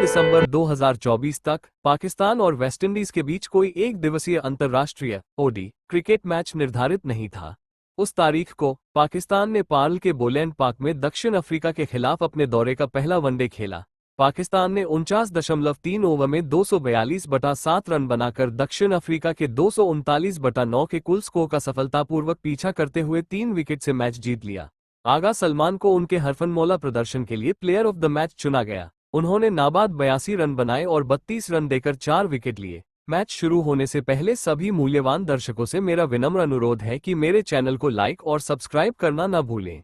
दिसंबर 2024 तक पाकिस्तान और वेस्टइंडीज के बीच कोई एक दिवसीय अंतर्राष्ट्रीय ओडी क्रिकेट मैच निर्धारित नहीं था। उस तारीख को पाकिस्तान ने पार्ल के बोलैंड पार्क में दक्षिण अफ्रीका के खिलाफ अपने दौरे का पहला वनडे खेला। पाकिस्तान ने 49.3 ओवर में 242/7 रन बनाकर दक्षिण अफ्रीका के 239/9 के कुल स्कोर का सफलतापूर्वक पीछा करते हुए 3 विकेट से मैच जीत लिया। आगा सलमान को उनके हरफनमौला प्रदर्शन के लिए प्लेयर ऑफ द मैच चुना गया। उन्होंने नाबाद 82 रन बनाए और 32 रन देकर 4 विकेट लिए। मैच शुरू होने से पहले सभी मूल्यवान दर्शकों से मेरा विनम्र अनुरोध है कि मेरे चैनल को लाइक और सब्सक्राइब करना न भूलें।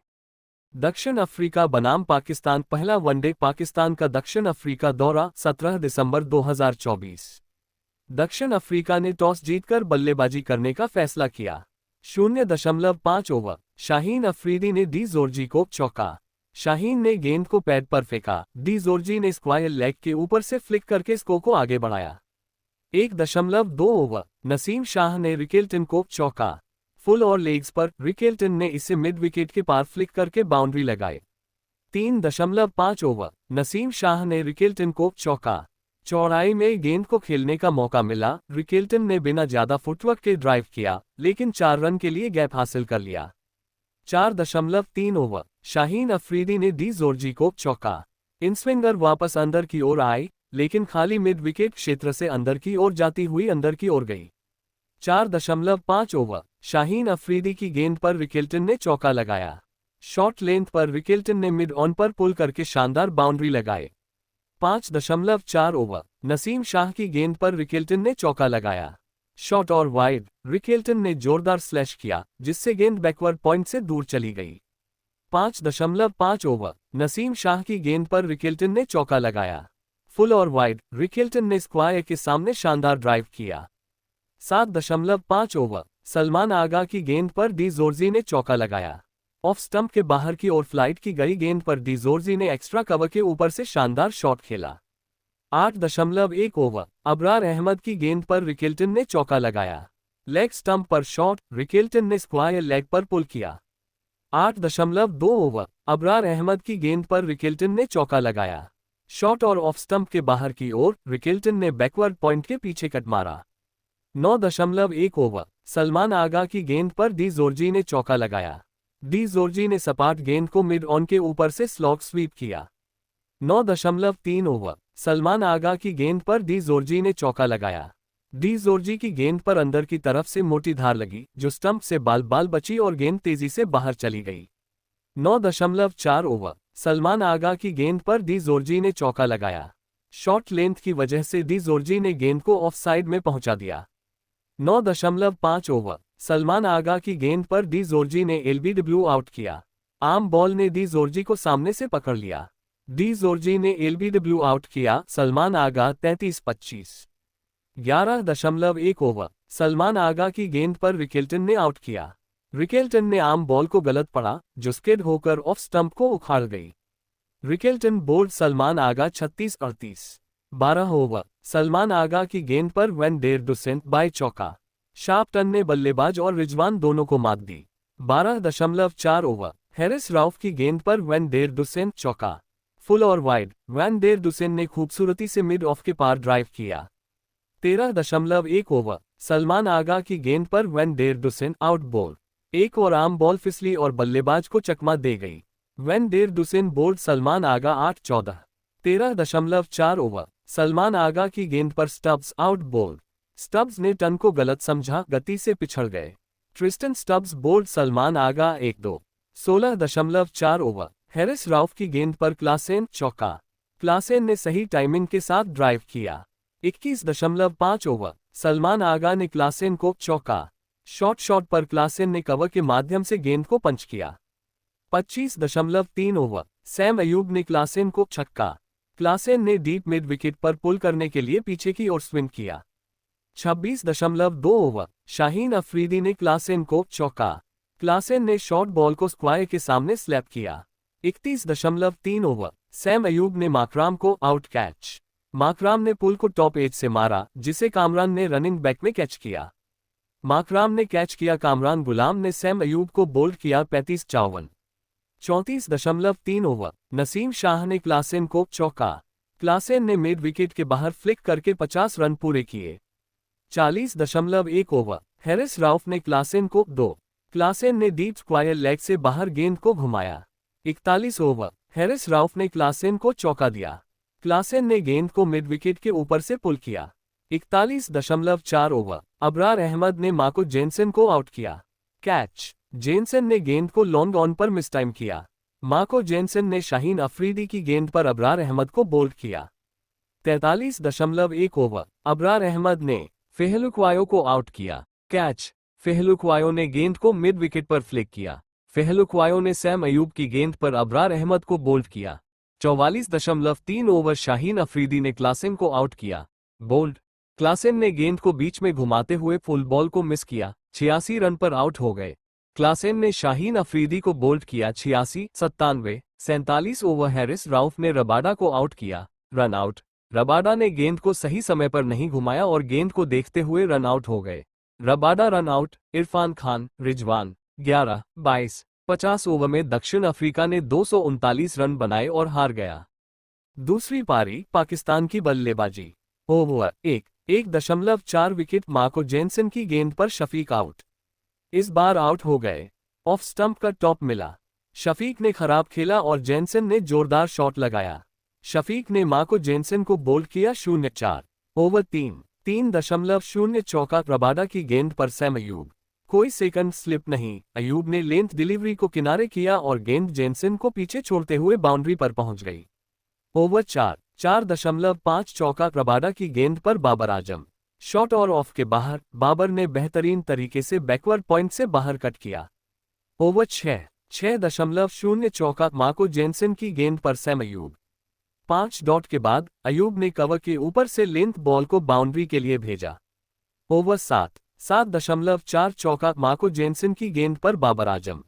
दक्षिण अफ्रीका बनाम पाकिस्तान पहला वनडे। पाकिस्तान का दक्षिण अफ्रीका दौरा 17 दिसंबर 2024। दक्षिण अफ्रीका ने टॉस जीतकर बल्लेबाजी करने का फैसला किया। 0.5 ओवर। शाहीन अफरीदी ने डी जोर्जी को चौका। शाहीन ने गेंद को पैड पर फेंका। डी जोर्जी ने स्क्वायर लेग के ऊपर से फ्लिक करके स्कोर को आगे बढ़ाया। 1.2 ओवर। नसीम शाह ने रिकेल्टन को चौका। फुल और लेग्स पर रिकेल्टन ने इसे मिड विकेट के पार फ्लिक करके बाउंड्री लगाए। 3.5 ओवर। नसीम शाह ने रिकेल्टन को चौका। चौड़ाई में गेंद को खेलने का मौका मिला। रिकेल्टन ने बिना ज्यादा फुटवर्क के ड्राइव किया, लेकिन 4 रन के लिए गैप हासिल कर लिया। 4.3 ओवर। शाहीन अफरीदी ने डी जोर्जी को चौका। इनस्विंगर वापस अंदर की ओर आई, लेकिन खाली मिड विकेट क्षेत्र से अंदर की ओर जाती हुई अंदर की ओर गई। 4.5 ओवर। शाहीन अफरीदी की गेंद पर रिकेल्टन ने चौका लगाया। शॉर्ट लेंथ पर रिकेल्टन ने मिड ऑन पर पुल करके शानदार बाउंड्री लगाए। 5.4 ओवर। नसीम शाह की गेंद पर रिकेल्टन ने चौका लगाया। शॉर्ट और वाइड। रिकेल्टन ने जोरदार स्लैश किया, जिससे गेंद बैकवर्ड पॉइंट से दूर चली गई। 5.5 ओवर। नसीम शाह की गेंद पर रिकेल्टन ने चौका लगाया। फुल और वाइड। रिकेल्टन ने स्क्वायर के सामने शानदार ड्राइव किया। 7.5 ओवर। सलमान आगा की गेंद पर डी जोर्जी ने चौका लगाया। ऑफ स्टंप के बाहर की ओर फ्लाइट की गई गेंद पर डी जोर्जी ने एक्स्ट्रा कवर के ऊपर से शानदार शॉट खेला। 8.1 ओवर। अबरार अहमद की गेंद पर रिकेल्टन ने चौका लगाया। लेग स्टंप पर शॉट। रिकेल्टन ने स्क्वायर लेग पर पुल किया। 8.2 ओवर। अबरार अहमद की गेंद पर रिकेल्टन ने चौका लगाया। शॉट और ऑफ स्टंप के बाहर की ओर रिकेल्टन ने बैकवर्ड पॉइंट के पीछे कट मारा। 9.1 ओवर। सलमान आगा की गेंद पर डी जोर्जी ने चौका लगाया। डी जोर्जी ने सपाट गेंद को मिड ऑन के ऊपर से स्लॉग स्वीप किया। 9.3 ओवर। सलमान आगा की गेंद पर डी जोर्जी ने चौका लगाया। डी जोर्जी की गेंद पर अंदर की तरफ से मोटी धार लगी, जो स्टंप से बाल बाल बची और गेंद तेजी से बाहर चली गई। 9.4 ओवर। सलमान आगा की गेंद पर डी जोर्जी ने चौका लगाया। शॉर्ट लेंथ की वजह से डी जोर्जी ने गेंद को ऑफ साइड में पहुंचा दिया। 9.5 ओवर। सलमान आगा की गेंद पर डी जोर्जी ने एलबीडब्ल्यू आउट किया। आर्म बॉल ने डी जोर्जी को सामने से पकड़ लिया। डी जोर्जी ने एलबीडब्ल्यू आउट किया। सलमान आगा 33-25। 11.1 ओवर। सलमान आगा की गेंद पर रिकेल्टन ने आउट किया। रिकेल्टन ने आर्म बॉल को गलत पड़ा, जो स्किड होकर ऑफ स्टंप को उखाड़ गई। रिकेल्टन बोल्ड सलमान आगा 36-38। 12 ओवर। सलमान आगा की गेंद पर वैन डेर डुसेंट बाय चौका। शार्पटन ने बल्लेबाज और रिजवान दोनों को मात दी। 12.4 ओवर। हैरिस राउफ की गेंद पर वैन डेर डुसेंट चौका। फुल और वाइड। वैन डेर डुसेंट ने खूबसूरती से मिड ऑफ के पार ड्राइव किया। 13.1 ओवर। सलमान आगा की गेंद पर वैन डेर डुसेंट आउट बॉल। एक और आर्म बॉल फिसली और बल्लेबाज को चकमा दे गई। वैन डेर डुसेंट बोल्ड सलमान आगा 8-14। 13.4 ओवर। सलमान आगा की गेंद पर स्टब्स आउट बॉल। स्टब्स ने टन को गलत समझा, गति से पिछड़ गए। ट्रिस्टन स्टब्स बोल्ड सलमान आगा 1-2। 16.4 ओवर। हैरिस राउफ की गेंद पर क्लासेन चौका। क्लासेन ने सही टाइमिंग के साथ ड्राइव किया। 21.5 ओवर। सलमान आगा ने क्लासेन को चौका। शॉट पर क्लासेन ने कवर के माध्यम से गेंद को पंच किया। 25.3 ओवर। सैम अयूब ने क्लासेन को छक्का। क्लासेन ने डीप मिड विकेट पर पुल करने के लिए पीछे की ओर स्विंग किया। 26.2 ओवर। शाहीन अफरीदी ने क्लासेन को चौका। क्लासेन ने शॉर्ट बॉल को स्क्वायर के सामने स्लैप किया। 31.3 ओवर। सैम अयूब ने माकराम को आउट कैच। माकराम ने पुल को टॉप एज से मारा, जिसे कामरान ने रनिंग बैक में कैच किया। माकराम ने कैच किया, कामरान गुलाम ने सैम अयूब को बोल्ड किया 35-54। 34.3 ओवर, नसीम शाह ने क्लासेन को चौका। क्लासेन ने मिड विकेट के बाहर फ्लिक करके 50 रन पूरे किए। 40.1 ओवर, हैरिस राउफ ने क्लासेन को 2। क्लासेन ने डीप स्क्वायर लेग से बाहर गेंद को घुमाया। 41 ओवर, हैरिस राउफ ने क्लासेन को चौका दिया। क्लासेन ने गेंद को मिड विकेट के ऊपर से पुल किया। 41.4 ओवर, अबरार अहमद ने मार्को जेनसेन को आउट किया। कैच, जेनसेन ने गेंद को लॉन्ग ऑन पर मिसटाइम किया। मार्को जेनसेन ने शाहीन अफरीदी की गेंद पर अबरार अहमद को बोल्ड किया। 43.1 ओवर, अबरार अहमद ने फेहलुक्वायो को आउट किया। कैच, फेहलुक्वायो ने गेंद को मिड विकेट पर फ्लिक किया। फेहलुक्वायो ने सैम अयूब की गेंद पर अबरार अहमद को बोल्ड किया। 44.3 ओवर, शाहीन अफरीदी ने क्लासेन को आउट किया। बोल्ड, क्लासेन ने गेंद को बीच में घुमाते हुए फुल बॉल को मिस किया। 86 रन पर आउट हो गए। क्लासेन ने शाहीन अफरीदी को बोल्ड किया। 86-97। 47 ओवर, हैरिस राउफ ने रबाडा को आउट किया। रन आउट, रबाडा ने गेंद को सही समय पर नहीं घुमाया और गेंद को देखते हुए रन आउट हो गए। Rabada run out. Irfan Khan, Rizwan, 11-22। 50 over में दक्षिण अफ्रीका ने 239 रन बनाए और हार गया। दूसरी पारी, पाकिस्तान की बल्लेबाजी। ओवर 1.4 विकेट, मार्को जेनसेन की गेंद पर शफीक आउट। इस बार आउट हो गए। ऑफ स्टंप का टॉप मिला। शफीक ने खराब खेला और जेनसेन ने जोरदार शॉट लगाया। शफीक ने मार्को जेनसेन को बोल्ड किया। 0-4। ओवर 3.0 चौका, रबाडा की गेंद पर सैम अयूब। कोई सेकंड स्लिप नहीं, अयूब ने लेंथ डिलीवरी को किनारे किया और गेंद जेनसेन को पीछे छोड़ते हुए बाउंड्री पर पहुंच गई। ओवर 4.5 चौका, रबाडा की गेंद पर बाबर आजम। शॉट और ऑफ के बाहर, बाबर ने बेहतरीन तरीके से बैकवर्ड पॉइंट से बाहर कट किया। ओवर 6.0 चौका, मार्को जेनसेन की गेंद पर सैम अयूब। 5 डॉट के बाद अयूब ने कवर के ऊपर से लेंथ बॉल को बाउंड्री के लिए भेजा। ओवर 7.4 चौका, मार्को जेनसेन की गेंद पर बाबर आजम।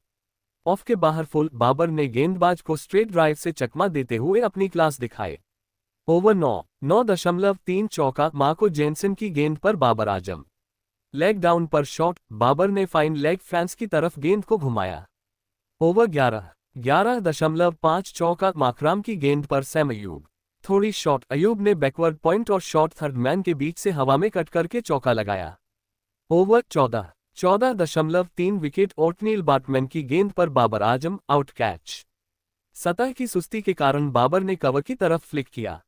ऑफ के बाहर फुल, बाबर ने गेंदबाज को स्ट्रेट ड्राइव से चकमा देते हुए अपनी क्लास दिखाए। ओवर 9.3 चौका, मार्को जेनसेन की गेंद पर बाबर आजम। लेग डाउन पर शॉट, बाबर ने फाइन लेग फैंस की तरफ गेंद को घुमाया। ओवर 11.5 चौका, माकराम की गेंद पर सैम अयूब। थोड़ी शॉट, अयूब ने बैकवर्ड पॉइंट और शॉट थर्ड मैन के बीच से हवा में कट करके चौका लगाया। ओवर 14.3 विकेट, ओटनील बाटमैन की गेंद पर बाबर आजम, आउट। कैच, सतह की सुस्ती के कारण बाबर ने कवर की तरफ फ्लिक किया।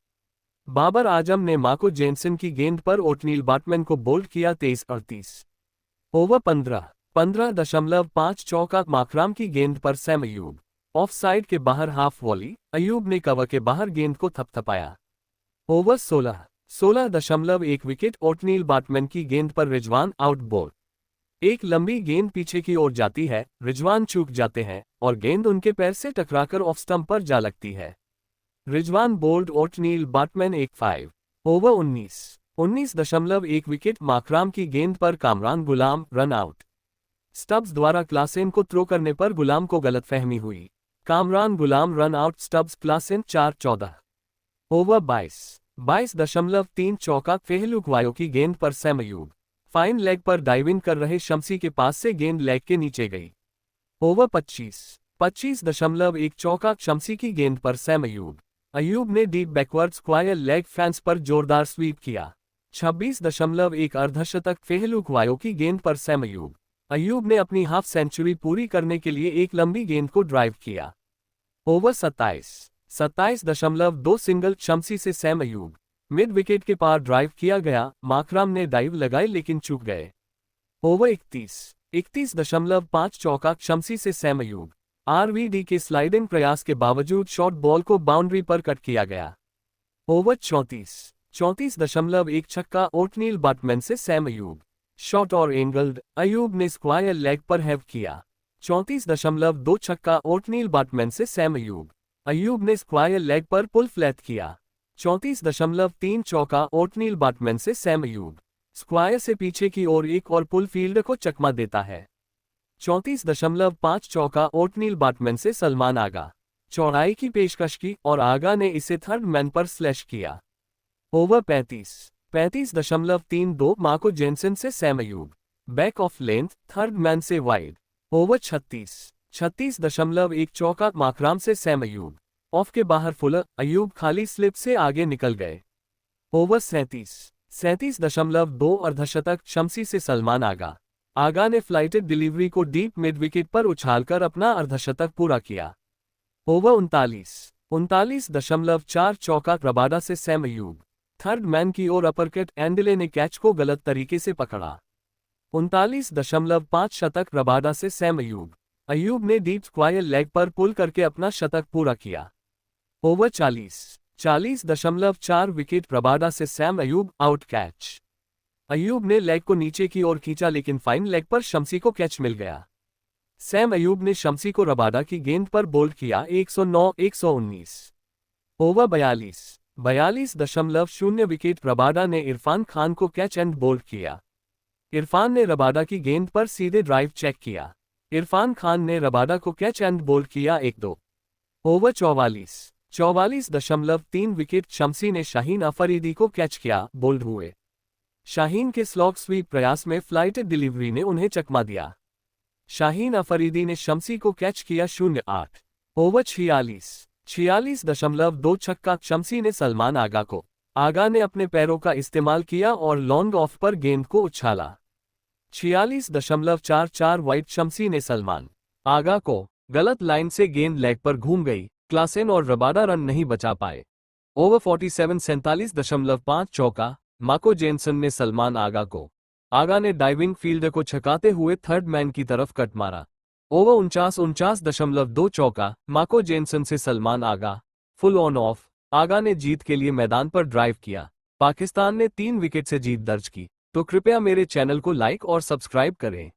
बाबर आजम ने मार्को जेनसेन की गेंद पर ओटनील बाटमैन को बोल्ड किया। 23-38। ओवर 15.5 चौका, माकराम की गेंद पर सैम अयूब। ऑफ साइड के बाहर हाफ वॉली, अयूब ने कवर के बाहर गेंद को थपथपाया। ओवर 16.1 विकेट, ओटनील बाटमैन की गेंद पर रिजवान, आउट। बॉल, एक लंबी गेंद पीछे की ओर जाती है, रिजवान चूक जाते हैं और गेंद उनके पैर से टकराकर ऑफ स्टंप पर जा लगती है। Rizwan bowled, Ottneil Baartman 1-5। Over 19.1 wicket, Markram की गेंद पर Kamran Ghulam, run out. Stubbs द्वारा क्लासेन को थ्रो करने पर गुलाम को गलतफहमी हुई। Kamran Ghulam run out, Stubbs Klaasen 4-14। Over 22.3 चौका, फेहलुक्वायो की गेंद पर सैम अयूब। फाइन लेग पर डाइविंग कर रहे शम्सी के पास से गेंद लेग के नीचे गई। ओवर 25.1 चौका, शम्सी की गेंद पर सैम अयूब। अयूब ने deep backward square leg fans पर जोरदार स्वीप किया। 26.1 अर्धशतक, फेहलुक्वायो की गेंद पर सैम अयूब। अयूब ने अपनी हाफ सेंचुरी पूरी करने के लिए एक लंबी गेंद को ड्राइव किया। ओवर 27.2 सिंगल, शम्सी से सैम अयूब। मिड विकेट के पार ड्राइव किया गया, माकराम ने डाइव लगाई लेकिन चूक गए। ओवर 31.5 चौका, शम्सी से सैम अयूब। आरवीडी के स्लाइडिंग प्रयास के बावजूद शॉर्ट बॉल को बाउंड्री पर कट किया गया। ओवर 34.1 छक्का, ओटनील बाटमैन से सैम अयूब। शॉट और एंगल्ड, अयूब ने स्क्वायर लेग पर हैव किया। 34.2 छक्का, ओटनील बाटमैन से सैम अयूब। अयूब ने स्क्वायर लेग पर पुल फ्लैट किया। 34.3 चौका, ओटनील बाटमैन से सैम अयूब। स्क्वायर से पीछे की ओर एक और पुल फील्ड को चकमा देता है। 34.5 चौका, ओटनील बाटमैन से सलमान आगा। चौड़ाई की पेशकश की और आगा ने इसे थर्ड मैन पर स्लैश किया। ओवर 35.32 मार्को जेनसेन से Sam Ayub. Back of length, third man से वाइड। ओवर 36.1 चौका माकराम से सैम अयूब। ऑफ के बाहर फुलर, अयूब खाली स्लिप से आगे निकल गए। ओवर 37.2 अर्धशतक, शम्सी से सलमान आगा। आगा ने फ्लाइटेड डिलीवरी को डीप मिड विकेट पर उछालकर अपना अर्धशतक पूरा किया। ओवर 39.4 चौका रबाडा से सैम अयूब। थर्ड मैन की ओर अपरकट, एंडले ने कैच को गलत तरीके से पकड़ा। 39.5 शतक रबाडा से सैम अयूब। अयूब ने डीप स्क्वायर लेग पर पुल करके अपना शतक पूरा किया। ओवर 40.4 विकेट रबाडा से Sam Ayub, out catch. Ayub ने लेग को नीचे की ओर खींचा लेकिन फाइन लेग पर शम्सी को कैच मिल गया। सैम अयूब ने शम्सी को रबाडा की गेंद पर बोल्ड किया। 109-119। ओवर 42.0 विकेट रबाडा ने इरफान खान को कैच एंड बोल्ड किया। इरफान ने रबाडा की गेंद पर सीधे ड्राइव चेक किया। इरफान खान ने रबाडा को कैच एंड बोल्ड किया। 1-2। ओवर 44.3 विकेट शम्सी ने शाहीन अफरीदी को कैच किया, बोल्ड हुए। शाहीन के स्लॉग स्वीप प्रयास में फ्लाइटेड डिलीवरी ने उन्हें चकमा दिया। शाहीन अफरीदी ने शम्सी को कैच किया। 0-8। ओवर 46.2 छक्का, शम्सी ने सलमान आगा को। आगा ने अपने पैरों का इस्तेमाल किया और लॉन्ग ऑफ पर गेंद को उछाला। 46.44 वाइड, शम्सी ने सलमान आगा को। गलत लाइन से गेंद लेग पर घूम गई। क्लासेन और रबाडा रन नहीं बचा पाए। ओवर 47.5 चौका, माको जेनसन ने सलमान आगा को। आगा ने डाइविंग फील्डर को छकाते हुए थर्ड मैन की तरफ कट मारा। ओवर 49.2 चौका, माको जेनसन से सलमान आगा, फुल ऑन ऑफ। आगा ने जीत के लिए मैदान पर ड्राइव किया। पाकिस्तान ने 3 विकेट से जीत दर्ज की। तो कृपया मेरे चैनल को लाइक और सब्सक्राइब करें।